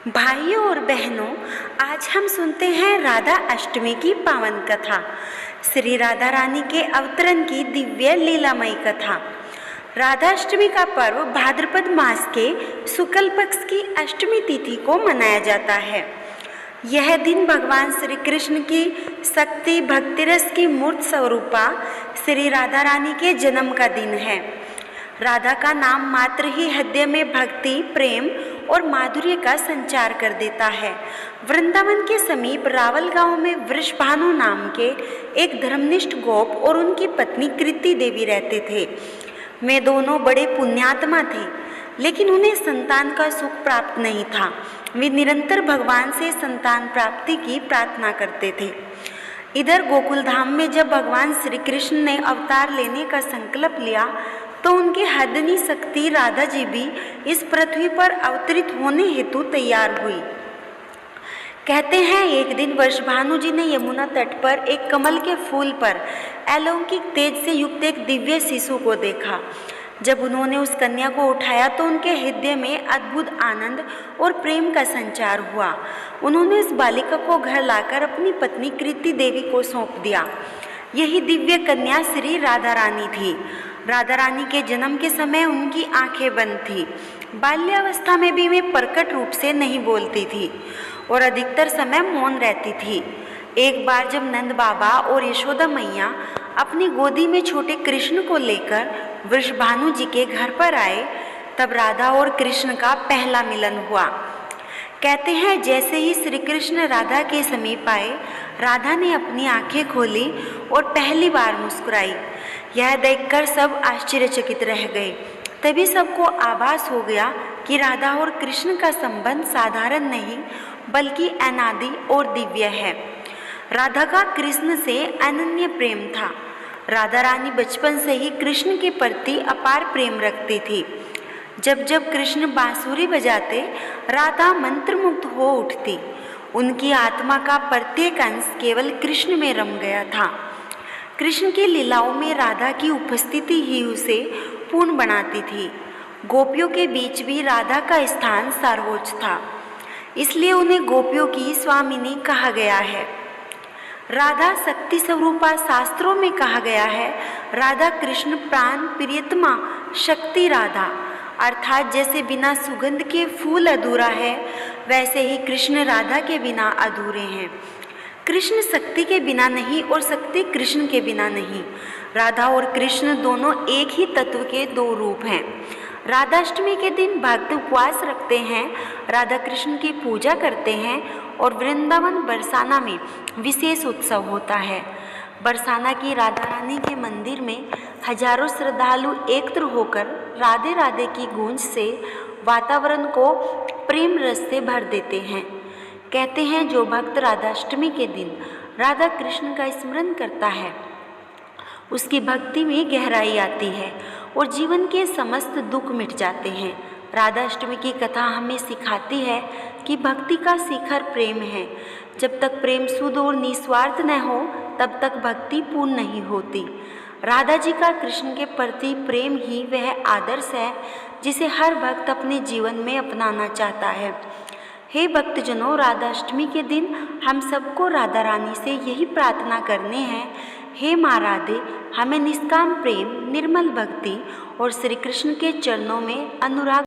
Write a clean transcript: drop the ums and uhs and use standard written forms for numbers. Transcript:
भाइयों और बहनों, आज हम सुनते हैं राधा अष्टमी की पावन कथा, श्री राधा रानी के अवतरण की दिव्य लीलामयी कथा। राधा अष्टमी का पर्व भाद्रपद मास के शुक्ल पक्ष की अष्टमी तिथि को मनाया जाता है। यह दिन भगवान श्री कृष्ण की शक्ति भक्ति रस की मूर्त स्वरूपा श्री राधा रानी के जन्म का दिन है। राधा का नाम मात्र ही हृदय में भक्ति, प्रेम और माधुर्य का संचार कर देता है। वृंदावन के समीप रावल गांव में वृषभानु नाम के एक धर्मनिष्ठ गोप और उनकी पत्नी कृति देवी रहते थे। वे दोनों बड़े पुण्यात्मा थे, लेकिन उन्हें संतान का सुख प्राप्त नहीं था। वे निरंतर भगवान से संतान प्राप्ति की प्रार्थना करते थे। इधर गोकुल धाम में जब भगवान श्री कृष्ण ने अवतार लेने का संकल्प लिया तो उनकी हदनी शक्ति राधा जी भी इस पृथ्वी पर अवतरित होने हेतु तैयार हुई। कहते हैं एक दिन वृषभानु जी ने यमुना तट पर एक कमल के फूल पर अलौकिक तेज से युक्त एक दिव्य शिशु को देखा। जब उन्होंने उस कन्या को उठाया तो उनके हृदय में अद्भुत आनंद और प्रेम का संचार हुआ। उन्होंने इस बालिका को घर लाकर अपनी पत्नी कृति देवी को सौंप दिया। यही दिव्य कन्या श्री राधा रानी थी। राधा रानी के जन्म के समय उनकी आंखें बंद थी। बाल्यावस्था में भी वे प्रकट रूप से नहीं बोलती थी और अधिकतर समय मौन रहती थी। एक बार जब नंद बाबा और यशोदा मैया अपनी गोदी में छोटे कृष्ण को लेकर वृषभानु जी के घर पर आए, तब राधा और कृष्ण का पहला मिलन हुआ। कहते हैं जैसे ही श्री कृष्ण राधा के समीप आए, राधा ने अपनी आंखें खोली और पहली बार मुस्कुराई। यह देखकर सब आश्चर्यचकित रह गए। तभी सबको आभास हो गया कि राधा और कृष्ण का संबंध साधारण नहीं बल्कि अनादि और दिव्य है। राधा का कृष्ण से अनन्य प्रेम था। राधा रानी बचपन से ही कृष्ण के प्रति अपार प्रेम रखती थी। जब जब कृष्ण बांसुरी बजाते, राधा मंत्रमुग्ध हो उठती। उनकी आत्मा का प्रत्येक अंश केवल कृष्ण में रम गया था। कृष्ण की लीलाओं में राधा की उपस्थिति ही उसे पूर्ण बनाती थी। गोपियों के बीच भी राधा का स्थान सर्वोच्च था, इसलिए उन्हें गोपियों की स्वामिनी कहा गया है। राधा शक्ति स्वरूपा शास्त्रों में कहा गया है, राधा कृष्ण प्राण प्रियतमा शक्ति राधा। अर्थात जैसे बिना सुगंध के फूल अधूरा है, वैसे ही कृष्ण राधा के बिना अधूरे हैं। कृष्ण शक्ति के बिना नहीं और शक्ति कृष्ण के बिना नहीं। राधा और कृष्ण दोनों एक ही तत्व के दो रूप हैं। राधाष्टमी के दिन भक्त उपवास रखते हैं, राधा कृष्ण की पूजा करते हैं और वृंदावन बरसाना में विशेष उत्सव होता है। बरसाना की राधा रानी के मंदिर में हजारों श्रद्धालु एकत्र होकर राधे राधे की गूंज से वातावरण को प्रेम रस से भर देते हैं। कहते हैं जो भक्त राधाष्टमी के दिन राधा कृष्ण का स्मरण करता है, उसकी भक्ति में गहराई आती है और जीवन के समस्त दुख मिट जाते हैं। राधाष्टमी की कथा हमें सिखाती है कि भक्ति का शिखर प्रेम है। जब तक प्रेम शुद्ध और निस्वार्थ न हो, तब तक भक्ति पूर्ण नहीं होती। राधा जी का कृष्ण के प्रति प्रेम ही वह आदर्श है जिसे हर भक्त अपने जीवन में अपनाना चाहता है। हे भक्तजनों, राधाष्टमी के दिन हम सबको राधा रानी से यही प्रार्थना करनी है, हे माँ राधे, हमें निष्काम प्रेम, निर्मल भक्ति और श्री कृष्ण के चरणों में अनुराग